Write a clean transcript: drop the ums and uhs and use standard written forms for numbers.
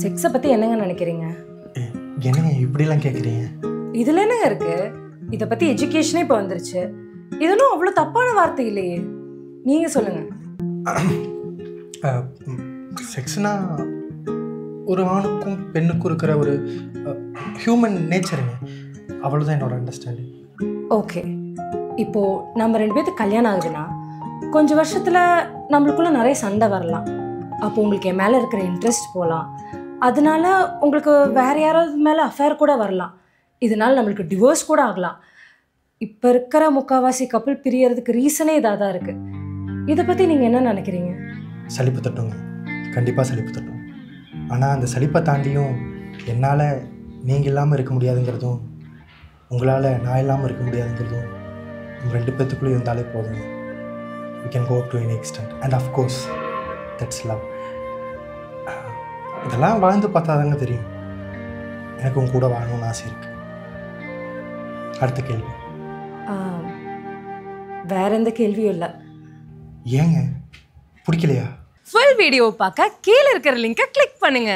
செக்ஸை பற்றி என்னங்க நினைக்கிறீங்க? என்னங்க இப்படிலாம் கேட்குறீங்க? இதில் என்னங்க இருக்கு? இதை பற்றி எஜுகேஷனே இப்போ வந்துருச்சு. இதெல்லாம் அவ்வளோ தப்பான வார்த்தை இல்லையே. நீங்கள் சொல்லுங்கள். செக்ஸ்னா ஒரு ஆணுக்கும் பெண்ணுக்கும் இருக்கிற ஒரு ஹியூமன் நேச்சருங்க. அவ்வளோதான் என்னோட அண்டர்ஸ்டாண்டிங். ஓகே, இப்போது நம்ம 2 பேர்த்துக்கு கல்யாணம் ஆகுதுன்னா கொஞ்சம் வருஷத்தில் நம்மளுக்குள்ளே நிறைய சண்டை வரலாம். அப்போ உங்களுக்கு என் மேலே இருக்கிற இன்ட்ரெஸ்ட் போகலாம். அதனால உங்களுக்கு வேறு யாராவது மேலே அஃபேர் கூட வரலாம். இதனால் நம்மளுக்கு டிவோர்ஸ் கூட ஆகலாம். இப்போ இருக்கிற முக்கால்வாசி கப்பல் பிரியறதுக்கு ரீசனே இதாக தான் இருக்குது. இதை பற்றி நீங்கள் என்ன நினைக்கிறீங்க? சலிப்பு தட்டுங்க, கண்டிப்பாக சலிப்பு தட்டும். ஆனால் அந்த சலிப்பை தாண்டியும் என்னால் நீங்கள் இல்லாமல் இருக்க முடியாதுங்கிறதும் உங்களால் நான் இல்லாமல் இருக்க முடியாதுங்கிறதும் நம்ம 2 பேர்த்துக்குள்ளே இருந்தாலே போதுங்க. we can go up to any extent and of course that's love. இதெல்லாம் வாழ்ந்து பார்த்தாதாங்க தெரியும். எனக்கு உங்க கூட வாழணும்னு ஆசை இருக்குது. அடுத்த கேள்வி. வேற எந்த கேள்வியும் இல்லை. ஏங்க பிடிக்கலையா? ஃபுல் வீடியோ பார்க்க கீழே இருக்கிற லிங்கை கிளிக் பண்ணுங்க.